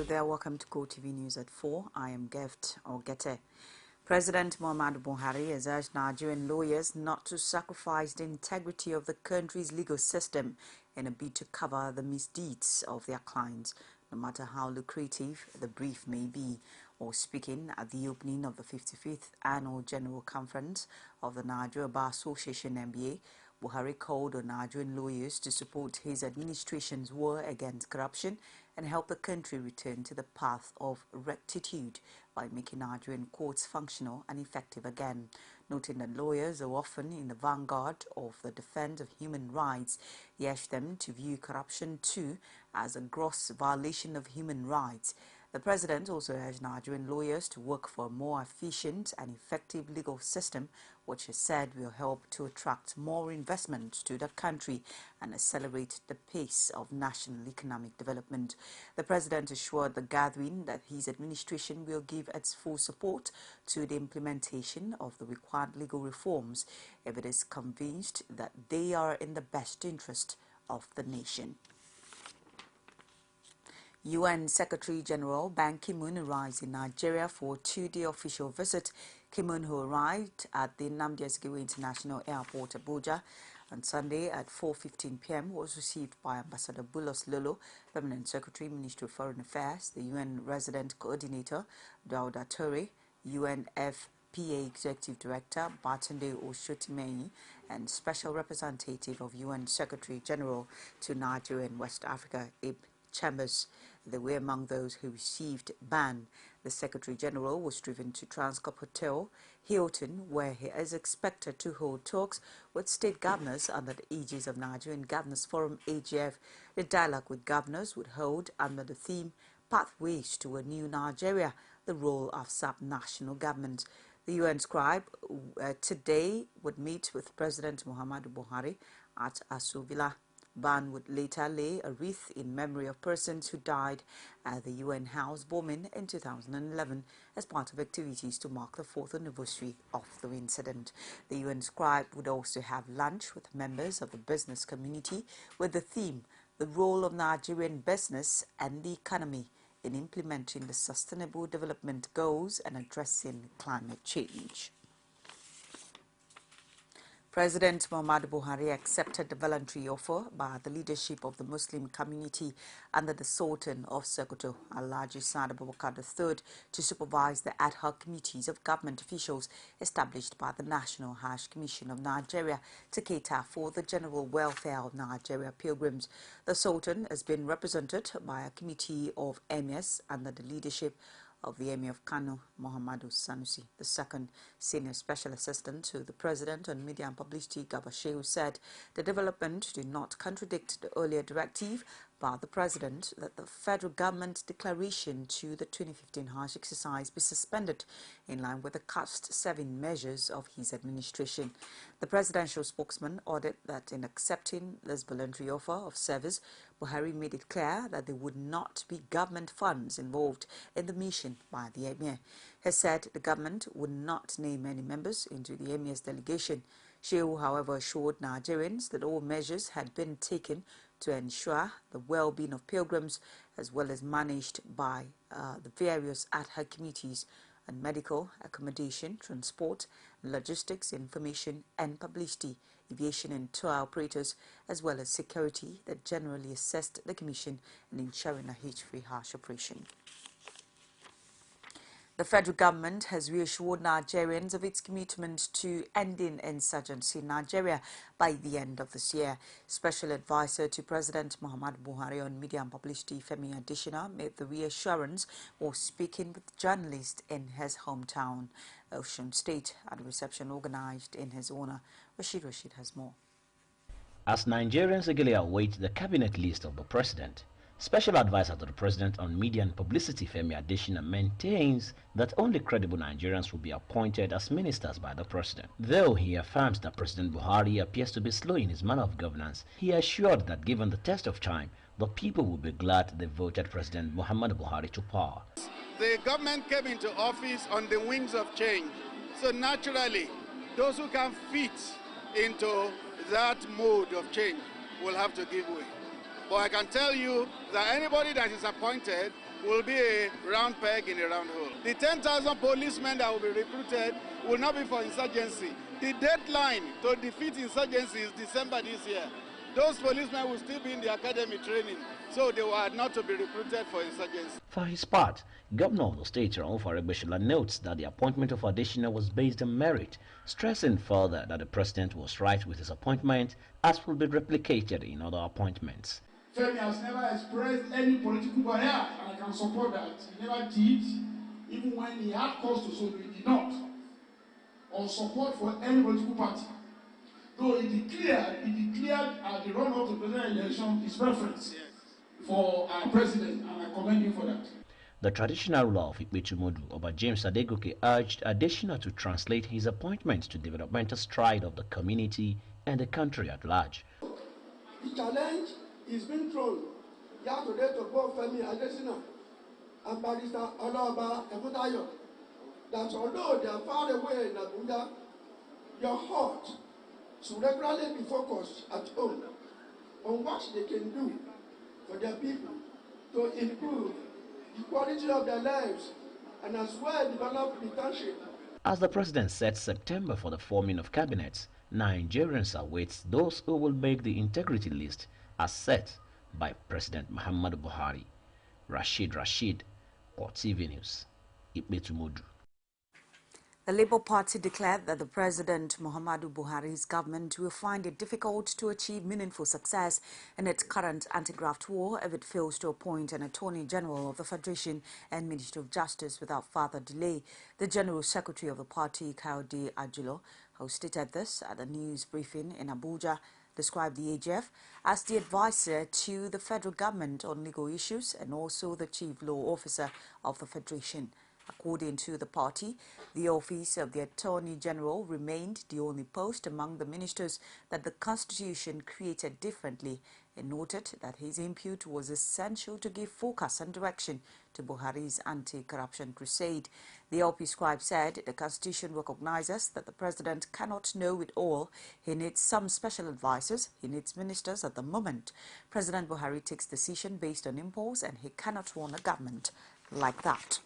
Hello there, welcome to CoreTV News at 4. I am Gete. President Muhammadu Buhari has urged Nigerian lawyers not to sacrifice the integrity of the country's legal system in a bid to cover the misdeeds of their clients, no matter how lucrative the brief may be. Or speaking at the opening of the 55th Annual General Conference of the Nigeria Bar Association (NBA), Buhari called on Nigerian lawyers to support his administration's war against corruption and help the country return to the path of rectitude by making Nigerian courts functional and effective again. Noting that lawyers are often in the vanguard of the defense of human rights, he urged them to view corruption too as a gross violation of human rights. The president also urged Nigerian lawyers to work for a more efficient and effective legal system, which he said will help to attract more investment to the country and accelerate the pace of national economic development. The president assured the gathering that his administration will give its full support to the implementation of the required legal reforms if it is convinced that they are in the best interest of the nation. UN Secretary-General Ban Ki-moon arrives in Nigeria for a two-day official visit. Ki-moon, who arrived at the Nnamdi Azikiwe International Airport, Abuja, on Sunday at 4:15 p.m., was received by Ambassador Bulus Lolo, Permanent Secretary, Ministry of Foreign Affairs, the UN Resident Coordinator, Dauda Toure, UNFPA Executive Director, Batunde Oshotimehin, and Special Representative of UN Secretary-General to Nigeria and West Africa, Abe Chambers. They were among those who received ban. The Secretary-General was driven to Transcorp Hotel, Hilton, where he is expected to hold talks with state governors under the aegis of Nigerian Governors Forum (AGF). The dialogue with governors would hold under the theme Pathways to a New Nigeria, the role of sub-national government. The UN scribe today would meet with President Muhammadu Buhari at Aso Villa. Ban would later lay a wreath in memory of persons who died at the UN House bombing in 2011 as part of activities to mark the 4th anniversary of the incident. The UN scribe would also have lunch with members of the business community with the theme, the role of Nigerian business and the economy in implementing the Sustainable Development Goals and addressing climate change. President Muhammadu Buhari accepted the voluntary offer by the leadership of the Muslim community under the Sultan of Sokoto, Alhaji Sa'ad Abubakar III, to supervise the ad hoc committees of government officials established by the National Hajj Commission of Nigeria to cater for the general welfare of Nigeria pilgrims. The Sultan has been represented by a committee of emirs under the leadership of the Emir of Kano, Muhammadu Sanusi. The second senior special assistant to the president on media and publicity, Gabashew, said the development did not contradict the earlier directive by the president that the federal government declaration to the 2015 Hajj exercise be suspended in line with the cost-saving measures of his administration. The presidential spokesman ordered that in accepting this voluntary offer of service, Buhari made it clear that there would not be government funds involved in the mission by the Emir. He said the government would not name any members into the Emir's delegation. Shehu, however, assured Nigerians that all measures had been taken to ensure the well-being of pilgrims, as well as managed by the various ad hoc committees on medical, accommodation, transport, logistics, information and publicity, aviation and tour operators, as well as security that generally assist the Commission in ensuring a hitch-free Hajj operation. The federal government has reassured Nigerians of its commitment to ending insurgency in Nigeria by the end of this year. Special advisor to President Muhammadu Buhari on media and publicity, Femi Adesina, made the reassurance while speaking with journalists in his hometown, Osun State, at a reception organized in his honor. Rashid has more. As Nigerians eagerly await the cabinet list of the president, Special Advisor to the President on Media and Publicity, Femi Adesina, maintains that only credible Nigerians will be appointed as ministers by the President. Though he affirms that President Buhari appears to be slow in his manner of governance, he assured that given the test of time, the people will be glad they voted President Muhammadu Buhari to power. The government came into office on the wings of change. So naturally, those who can fit into that mode of change will have to give way. But I can tell you that anybody that is appointed will be a round peg in a round hole. The 10,000 policemen that will be recruited will not be for insurgency. The deadline to defeat insurgency is December this year. Those policemen will still be in the academy training, so they were not to be recruited for insurgency. For his part, Governor of the state, Rauf Aregbesola, notes that the appointment of Adesina was based on merit, stressing further that the president was right with his appointment, as will be replicated in other appointments. Femi has never expressed any political barrier, and I can support that. He never did, even when he had cause to so, he did not, or support for any political party. Though he declared at the run-up to the presidential election his preference for our president, and I commend him for that. The traditional ruler of Ikpetumodu, Oba James Adegoke, urged Adesina to translate his appointment to developmental stride of the community and the country at large. The challenge is being thrown here today to both Femi Adesina and Barrister Oloba Efutayo that although they are far away in Abuja, your heart should regularly be focused at home on what they can do for their people to improve the quality of their lives and as well develop the township. As the president sets September for the forming of cabinets, Nigerians await those who will make the integrity list as set by President Muhammadu Buhari. Rashid, CoreTV News, Ikpetumodu. The Labour Party declared that the President Muhammadu Buhari's government will find it difficult to achieve meaningful success in its current anti-graft war if it fails to appoint an Attorney General of the Federation and Minister of Justice without further delay. The General Secretary of the party, Kayode Ajulo, who stated this at a news briefing in Abuja, described the AGF as the advisor to the federal government on legal issues and also the chief law officer of the Federation. According to the party, the office of the Attorney General remained the only post among the ministers that the Constitution created differently, and noted that his input was essential to give focus and direction to Buhari's anti-corruption crusade. The LP scribe said the Constitution recognizes that the president cannot know it all. He needs some special advisors. He needs ministers at the moment. President Buhari takes decision based on impulse, and he cannot run a government like that.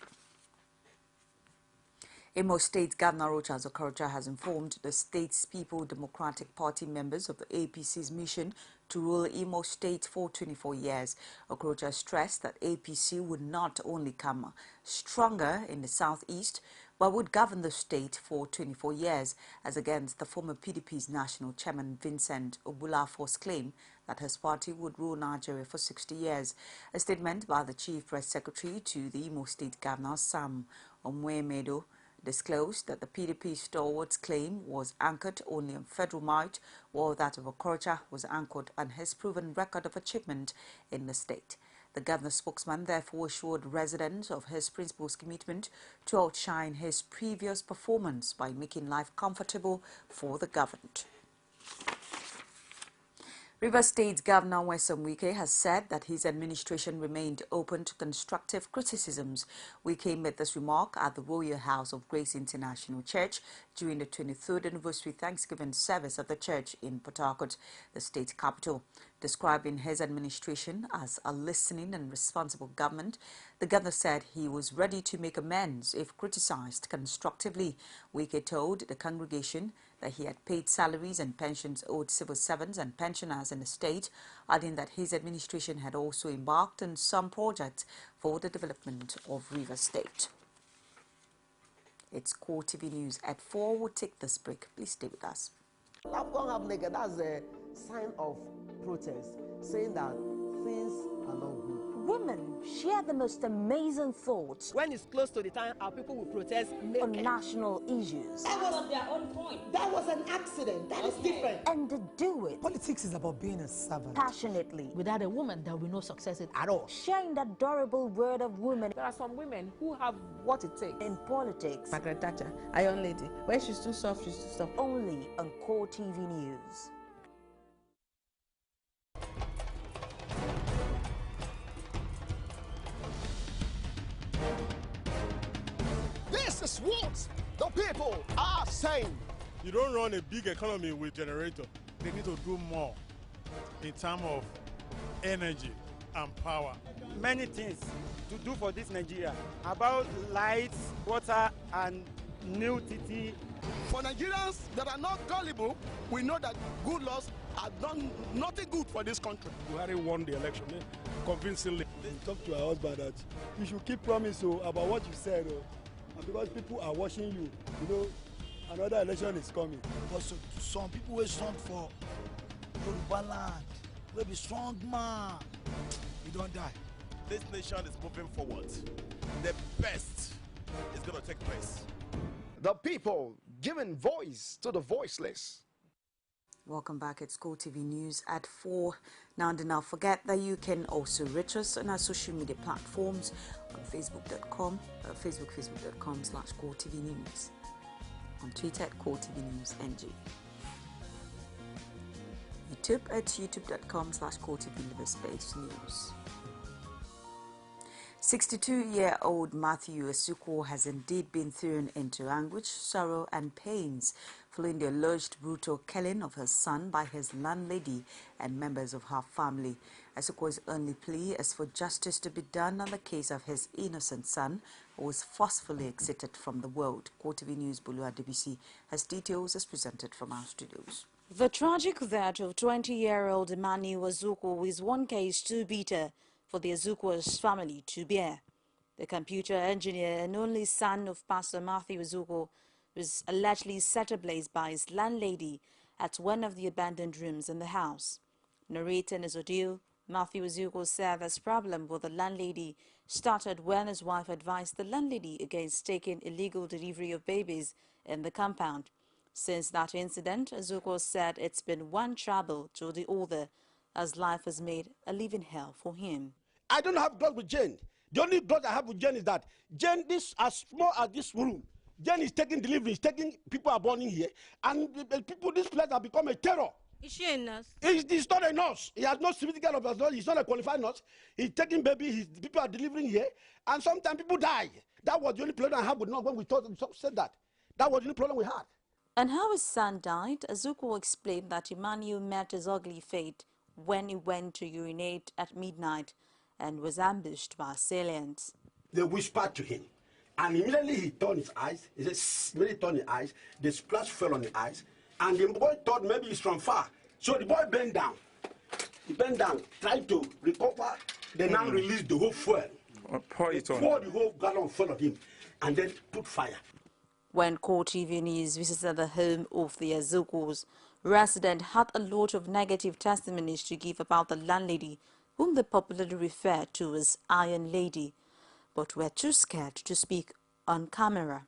Imo State Governor Rochas Okorocha has informed the state's People Democratic Party members of the APC's mission to rule Imo State for 24 years. Okorocha stressed that APC would not only come stronger in the southeast, but would govern the state for 24 years, as against the former PDP's national chairman Vincent Obulafo's claim that his party would rule Nigeria for 60 years. A statement by the Chief Press Secretary to the Imo State Governor, Sam Omwemedo, disclosed that the PDP's stalwart's claim was anchored only on federal might, while that of Okorocha was anchored on his proven record of achievement in the state. The governor's spokesman therefore assured residents of his principal's commitment to outshine his previous performance by making life comfortable for the governed. Rivers State Governor Nyesom Wike has said that his administration remained open to constructive criticisms. Wike made this remark at the Royal House of Grace International Church during the 23rd anniversary Thanksgiving service of the church in Port Harcourt, the state capital. Describing his administration as a listening and responsible government, the governor said he was ready to make amends if criticized constructively. Wike told the congregation that he had paid salaries and pensions owed civil servants and pensioners in the state, adding that his administration had also embarked on some projects for the development of Rivers State. It's CoreTV News at 4. We'll take this break. Please stay with us. That's a sign of protest, saying that things are not good. Women share the most amazing thoughts when it's close to the time our people will protest on national issues. That was their own point. That was an accident. That is different. And to do it politics is about being a servant. Passionately. Without a woman, there will be no success at all. Sharing the adorable word of women. There are some women who have what it takes. In politics. Margaret Thatcher, Iron Lady. When she's too soft, she's too soft. Only on CoreTV News. This is what the people are saying. You don't run a big economy with generator. They need to do more in terms of energy, and power. Many things to do for this Nigeria about lights, water, and new TT. For Nigerians that are not gullible, we know that good laws have done nothing good for this country. Buhari won the election convincingly. Talk to our husband that you should keep promise about what you said, and because people are watching you, you know, another election is coming. Also, some people will stand for Yoruba land, will be strong man. You don't die. This nation is moving forward. The best is going to take place. The people giving voice to the voiceless. Welcome back. It's CoreTV News at 4. Now, do not forget that you can also reach us on our social media platforms on facebook.com, facebook.com/CoreTV News, on Twitter at CoreTV News NG, YouTube at youtube.com/CoreTV News. 62-year-old Matthew Esuko has indeed been thrown into anguish, sorrow and pains following the alleged brutal killing of her son by his landlady and members of her family. Esuko's only plea is for justice to be done on the case of his innocent son, who was forcefully exited from the world. CoreTV News Bulu DBC has details as presented from our studios. The tragic death of 20-year-old Emmanuel Ezuko is one case too bitter for the Ezuko's family to bear. The computer engineer and only son of Pastor Matthew Ezuko was allegedly set ablaze by his landlady at one of the abandoned rooms in the house. Narrating his ordeal, Matthew Ezuko said this problem with the landlady started when his wife advised the landlady against taking illegal delivery of babies in the compound. Since that incident, Ezuko said it's been one trouble to the other, as life has made a living hell for him. I don't have God with Jane. The only God I have with Jane is that Jane, this as small as this room, Jane is taking deliveries, taking people are born in here, and the people, this place have become a terror. Is she a nurse? He's not a nurse. He has no certificate of nurse. He's not a qualified nurse. He's taking baby. People are delivering here, and sometimes people die. That was the only problem I had with nurse when we said that. That was the only problem we had. And how his son died, Ezuko explained that Emmanuel met his ugly fate when he went to urinate at midnight and was ambushed by assailants. They whispered to him, and immediately he turned his eyes. He said, immediately turned his eyes. The splash fell on the eyes, and the boy thought maybe it's from far. So the boy bent down. He bent down, tried to recover. They now released the whole fuel. Pour it on. Poured the whole gallon full of him, and then put fire. When CoreTV News visited the home of the Ezukos, residents had a lot of negative testimonies to give about the landlady, whom they popularly refer to as Iron Lady, but were too scared to speak on camera.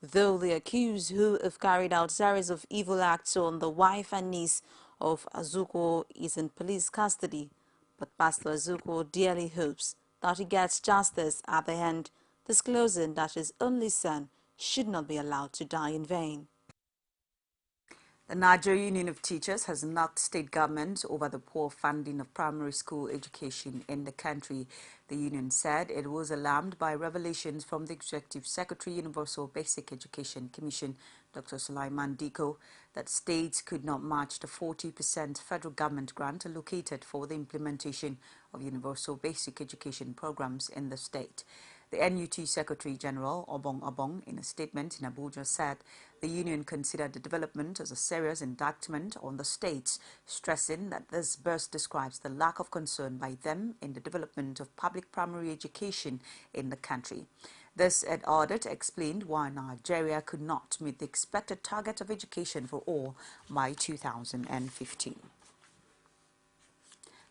Though the accused, who have carried out series of evil acts on the wife and niece of Ezuko, is in police custody, but Pastor Ezuko dearly hopes that he gets justice at the end, disclosing that his only son should not be allowed to die in vain. The Nigeria Union of Teachers has knocked state government over the poor funding of primary school education in the country. The union said it was alarmed by revelations from the Executive Secretary, Universal Basic Education Commission, Dr. Sulaiman Diko, that states could not match the 40% federal government grant allocated for the implementation of universal basic education programs in the state. The NUT Secretary General Obong Obong, in a statement in Abuja, said the union considered the development as a serious indictment on the states, stressing that this burst describes the lack of concern by them in the development of public primary education in the country. This, it added, explained why Nigeria could not meet the expected target of education for all by 2015.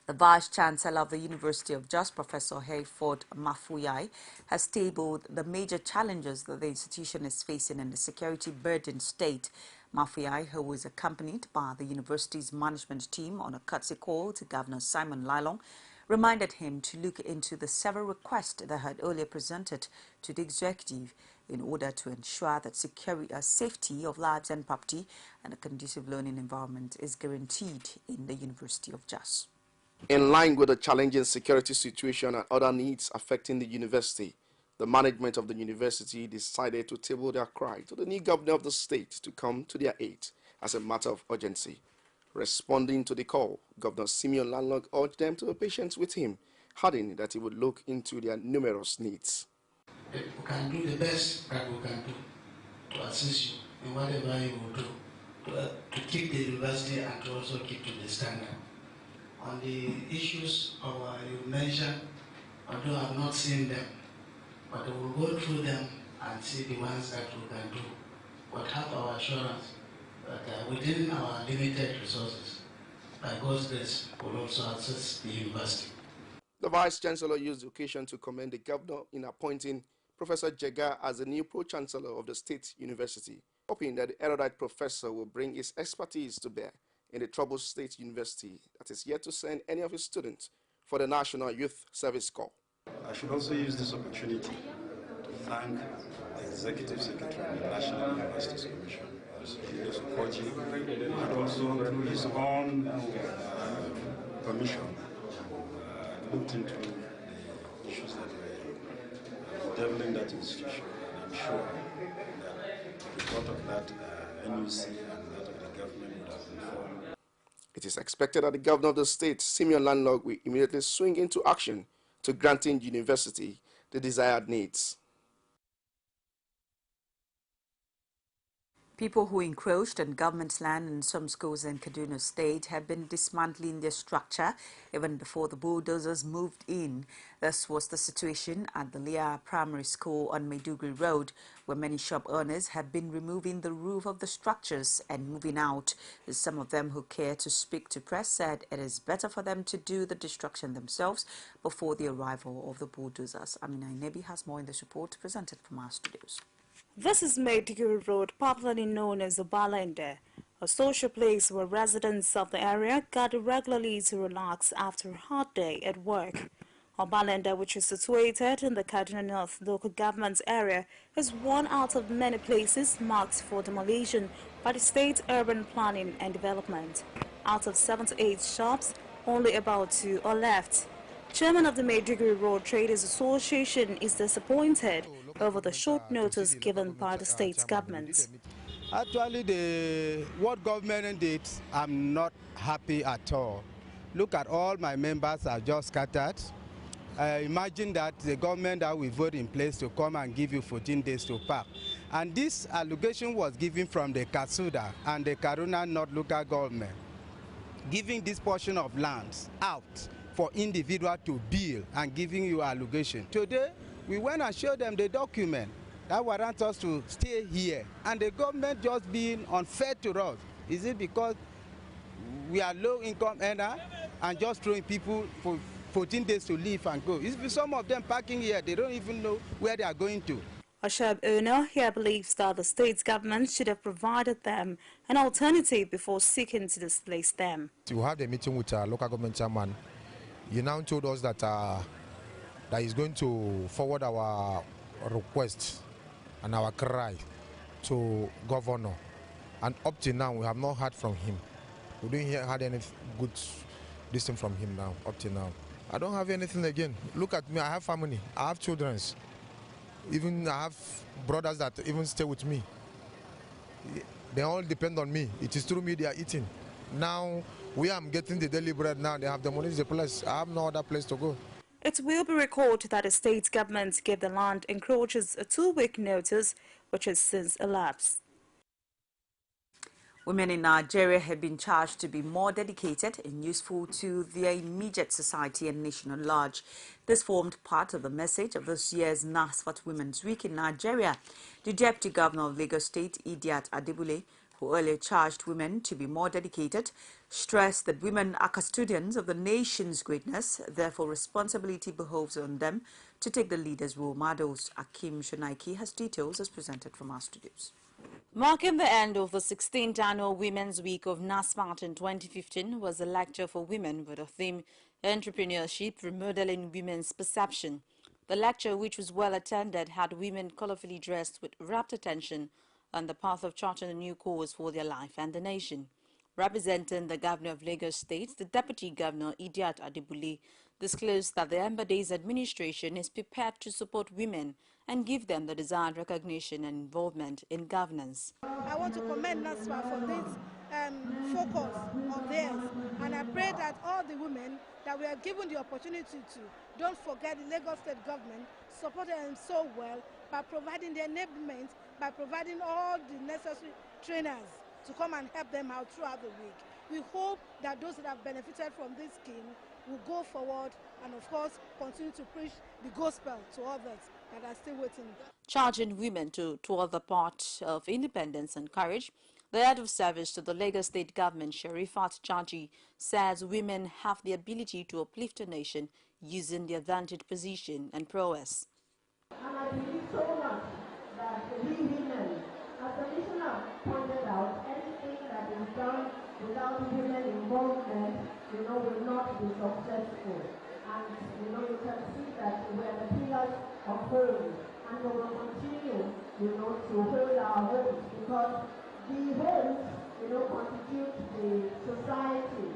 The Vice-Chancellor of the University of Jos, Professor Hayford Mafuyai, has tabled the major challenges that the institution is facing in the security-burdened state. Mafuyai, who was accompanied by the university's management team on a courtesy call to Governor Simon Lalong, reminded him to look into the several requests that had earlier presented to the executive in order to ensure that safety of lives and property and a conducive learning environment is guaranteed in the University of Jos. In line with the challenging security situation and other needs affecting the university, the management of the university decided to table their cry to the new governor of the state to come to their aid as a matter of urgency. Responding to the call, Governor Simeon Lalong urged them to be patient with him, adding that he would look into their numerous needs. We can do the best that we can do to assist you in whatever you will do to keep the university and to also keep to the standard. On the issues you mentioned, although I have not seen them, but we will go through them and see the ones that we can do. But have our assurance that within our limited resources, by God's grace, we will also access the university. The Vice Chancellor used the occasion to commend the Governor in appointing Professor Jega as the new Pro-Chancellor of the State University, hoping that the erudite professor will bring his expertise to bear in the troubled State University that is yet to send any of his students for the National Youth Service Corps. I should also use this opportunity to thank the Executive Secretary of the National Universities Commission, Julius Okoji, and also through his own commission looked into the issues that were developing that institution. And I'm sure that the report of that NUC and that of the government would have informed. It is expected that the Governor of the state, Simeon Lalong, will immediately swing into action to granting the university the desired needs. People who encroached on government land in some schools in Kaduna State have been dismantling their structure even before the bulldozers moved in. This was the situation at the Leah Primary School on Maiduguri Road, where many shop owners have been removing the roof of the structures and moving out. Some of them who care to speak to press said it is better for them to do the destruction themselves before the arrival of the bulldozers. Amina Inebi has more in this report presented from our studios. This is Maiduguri Road, popularly known as Obalende, a social place where residents of the area gather regularly to relax after a hard day at work. Obalende, which is situated in the Kaduna North local government area, is one out of many places marked for demolition by the State Urban Planning and Development. Out of 78 shops, only about 2 are left. Chairman of the Maiduguri Road Traders Association is disappointed over the short notice given by the state government. Actually, what government did, I'm not happy at all. Look at all my members are just scattered. Imagine that the government that we vote in place to come and give you 14 days to park. And this allegation was given from the Kasuda and the Kaduna North local government, giving this portion of lands out for individual to build and giving you allegation. Today, we went and showed them the document that warrants us to stay here, and the government just being unfair to us. Is it because we are low-income earner and just throwing people for 14 days to leave and go? It's some of them parking here, they don't even know where they are going to. A shop owner here believes that the state government should have provided them an alternative before seeking to displace them. We had a meeting with our local government chairman. He now told us that that he's going to forward our request and our cry to governor. And up to now, we have not heard from him. We didn't hear any good listen from him now, up to now. I don't have anything again. Look at me, I have family, I have children. Even I have brothers that even stay with me. They all depend on me. It is through me they are eating. Now, we am getting the daily bread now. They have demolished the place. I have no other place to go. It will be recalled that the state government gave the land encroachers a 2-week notice, which has since elapsed. Women in Nigeria have been charged to be more dedicated and useful to their immediate society and nation at large. This formed part of the message of this year's NASFAT Women's Week in Nigeria. The Deputy Governor of Lagos State, Idiat Adebule, who earlier charged women to be more dedicated, stressed that women are custodians of the nation's greatness. Therefore, responsibility behoves on them to take the lead as role models. Akim Shonaiki has details as presented from our studios. Marking the end of the 16th Annual Women's Week of NASFAT in 2015 was a lecture for women with the theme Entrepreneurship Remodeling Women's Perception. The lecture, which was well attended, had women colorfully dressed with rapt attention on the path of charting a new course for their life and the nation. Representing the Governor of Lagos State, the Deputy Governor Idiat Adebule disclosed that the Embaday's administration is prepared to support women and give them the desired recognition and involvement in governance. I want to commend NASFAT for this focus of theirs. And I pray that all the women that we are given the opportunity to, don't forget the Lagos State government supported them so well by providing the enablement, by providing all the necessary trainers to come and help them out throughout the week. We hope that those that have benefited from this scheme will go forward and, of course, continue to preach the gospel to others that are still waiting. Charging women to tour the path of independence and courage, the head of service to the Lagos State government, Sherifat Jaji, says women have the ability to uplift a nation using their advantaged position and prowess. And I believe so much that we women, as the commissioner pointed out, anything that is done without women involvement, will not be successful. And, you can see that we are the pillars of home. And we will continue, to hold our homes because the homes, constitute the society.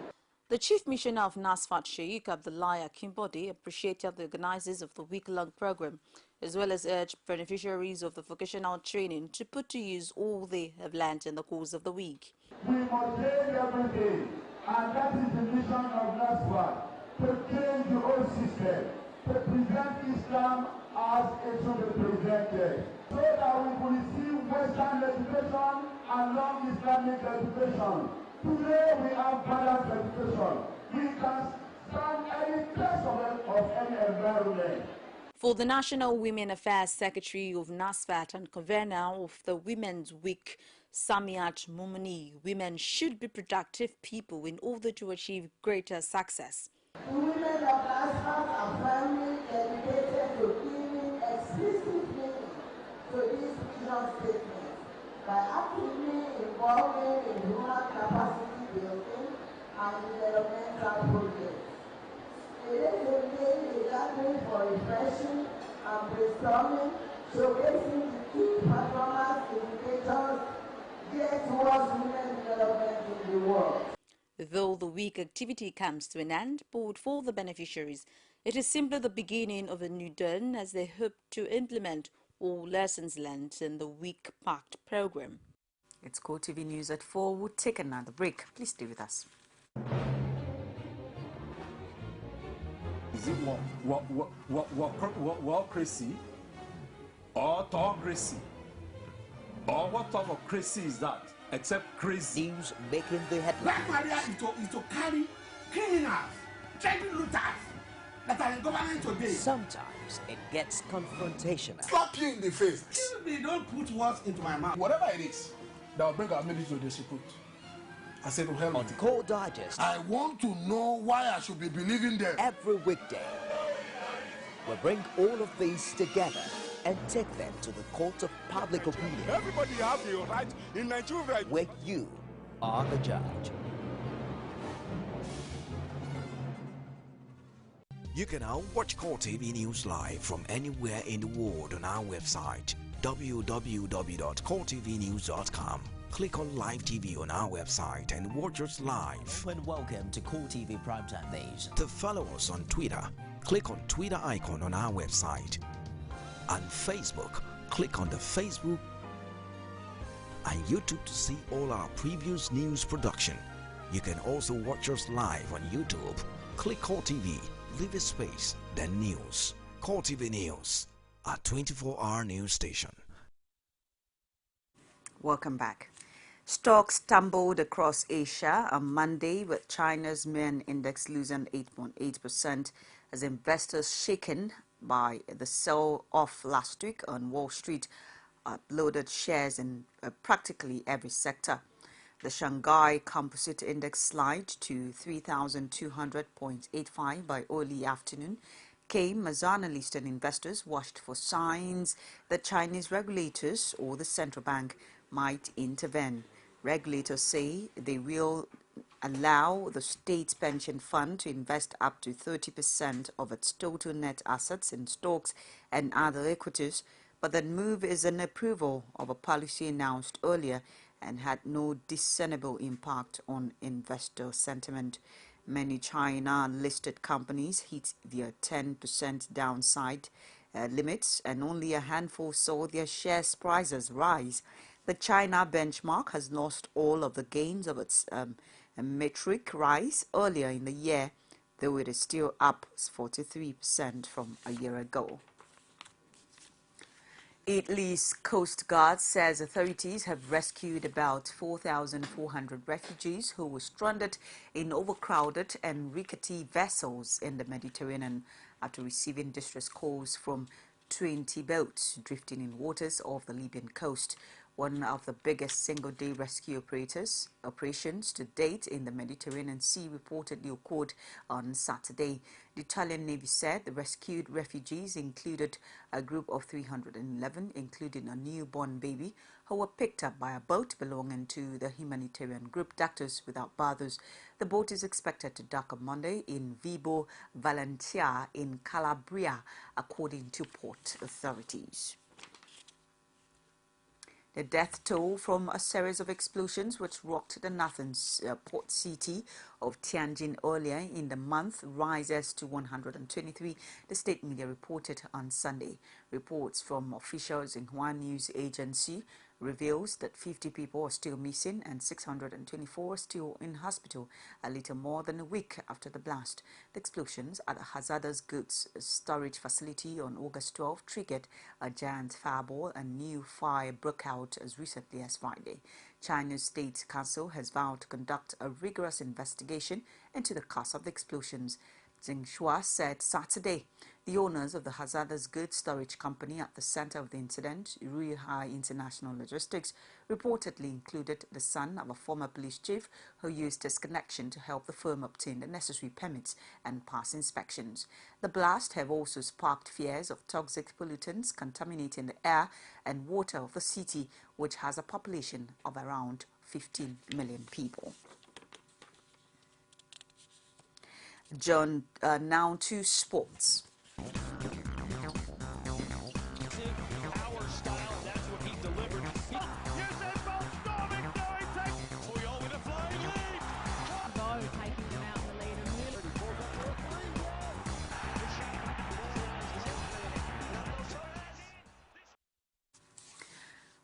The Chief Missioner of NASFAT, Sheikh Abdullahi Akimbode, appreciated the organizers of the week-long program, as well as urged beneficiaries of the vocational training to put to use all they have learned in the course of the week. We must change every day, and that is the mission of NASFAT, to change the whole system, to present Islam as it should be presented, so that we will receive Western education and non-Islamic education. Today we have balanced education. We can stand any test of any environment. For the National Women Affairs Secretary of NASFAT and convener of the Women's Week, Samiat Mumuni, women should be productive people in order to achieve greater success. The women of NASFAT are firmly dedicated to giving explicit meaning to this vision statement by actively involving in human capacity building and developmental projects. It is a gathering for refreshing and brainstorming, showcasing the key performance indicators geared towards women development in the world. Though the week activity comes to an end, but for the beneficiaries, it is simply the beginning of a new dawn as they hope to implement all lessons learned in the week-packed program. It's CoreTV News at 4. We'll take another break. Please stay with us. Is it crazy or autocracy? Or what type of crazy is that? Except crazy. News making the headlines. Black Maria is to carry criminals, trading looters that are in government today. Sometimes it gets confrontational. Slap you in the face. They don't put words into my mouth. Whatever it is that will bring our military to disrepute, I said to hell. On Core Digest, I want to know why I should be believing them. Every weekday, we bring all of these together and take them to the court of public opinion. Everybody has the right in Nigeria. Where you are the judge. You can now watch CoreTV News live from anywhere in the world on our website www.coretvnews.com. Click on Live TV on our website and watch us live. And welcome to CoreTV Primetime Days. To follow us on Twitter, click on Twitter icon on our website. On Facebook, click on the Facebook and YouTube to see all our previous news production. You can also watch us live on YouTube. Click CoreTV, leave a space, then news. CoreTV News, our 24-hour news station. Welcome back. Stocks tumbled across Asia on Monday, with China's main index losing 8.8% as investors shaken by the sell-off last week on Wall Street uploaded shares in practically every sector. The Shanghai Composite Index slide to 3,200.85 by early afternoon came as analysts and investors watched for signs that Chinese regulators or the central bank might intervene. Regulators say they will allow the state pension fund to invest up to 30% of its total net assets in stocks and other equities, but that move is an approval of a policy announced earlier and had no discernible impact on investor sentiment. Many China-listed companies hit their 10% downside limits, and only a handful saw their shares prices rise. The China benchmark has lost all of the gains of its metric rise earlier in the year, though it is still up 43% from a year ago. Italy's Coast Guard says authorities have rescued about 4,400 refugees who were stranded in overcrowded and rickety vessels in the Mediterranean after receiving distress calls from 20 boats drifting in waters off the Libyan coast. One of the biggest single-day rescue operations to date in the Mediterranean Sea reportedly occurred on Saturday. The Italian Navy said the rescued refugees included a group of 311, including a newborn baby, who were picked up by a boat belonging to the humanitarian group Doctors Without Borders. The boat is expected to dock on Monday in Vibo Valentia in Calabria, according to port authorities. The death toll from a series of explosions which rocked the northern port city of Tianjin earlier in the month rises to 123, the state media reported on Sunday. Reports from officials in Hua News Agency reveals that 50 people are still missing and 624 are still in hospital a little more than a week after the blast. The explosions at a hazardous goods storage facility on August 12 triggered a giant fireball and new fire broke out as recently as Friday. China's State Council has vowed to conduct a rigorous investigation into the cause of the explosions. Xinhua said Saturday the owners of the hazardous goods storage company at the center of the incident, Ruihai International Logistics, reportedly included the son of a former police chief who used his connection to help the firm obtain the necessary permits and pass inspections. The blast have also sparked fears of toxic pollutants contaminating the air and water of the city, which has a population of around 15 million people. John, now to sports.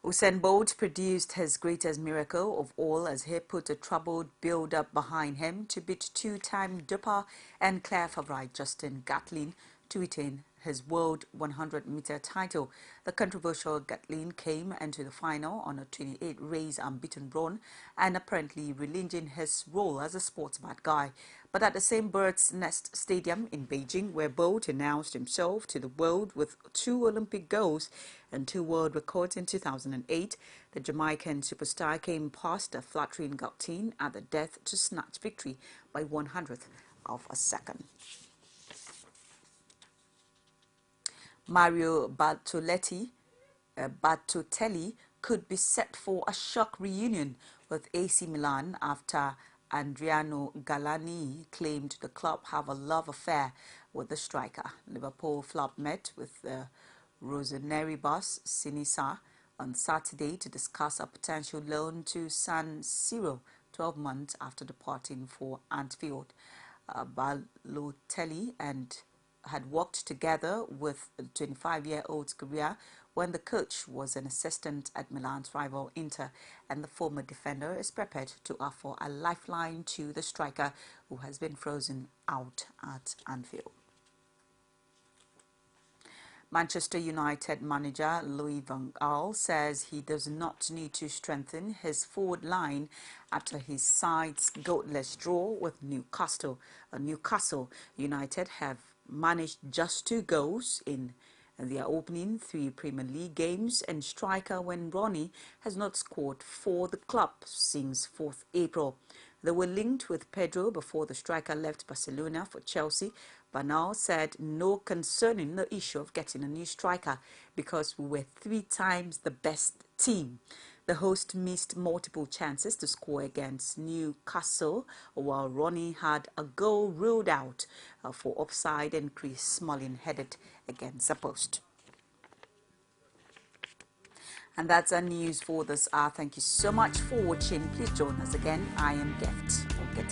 Usain Bolt produced his greatest miracle of all as he put a troubled build-up behind him to beat two-time doper and Claire favorite Justin Gatlin to retain his World 100-meter title. The controversial Gatlin came into the final on a 28-race unbeaten run and apparently relinquishing his role as a sports bad guy. But at the same Bird's Nest Stadium in Beijing, where Bolt announced himself to the world with 2 Olympic golds and 2 world records in 2008, the Jamaican superstar came past a flattering Gatlin at the death to snatch victory by 1/100 of a second. Mario Bartoltelli could be set for a shock reunion with AC Milan after Adriano Galani claimed the club have a love affair with the striker. Liverpool club met with the Rossoneri boss Sinisa on Saturday to discuss a potential loan to San Siro 12 months after departing for Anfield. Balotelli had worked together with the 25-year-old's career when the coach was an assistant at Milan's rival Inter, and the former defender is prepared to offer a lifeline to the striker who has been frozen out at Anfield. Manchester United manager Louis van Gaal says he does not need to strengthen his forward line after his side's goalless draw with Newcastle. Newcastle United have managed just 2 goals in their opening 3 Premier League games, and striker Wayne Rooney has not scored for the club since 4th April. They were linked with Pedro before the striker left Barcelona for Chelsea. Bernal said no concerning the issue of getting a new striker because we were 3 times the best team. The host missed multiple chances to score against Newcastle, while Ronnie had a goal ruled out for offside and Chris Smalling headed against the post. And that's our news for this hour. Thank you so much for watching. Please join us again. I am Gift. Get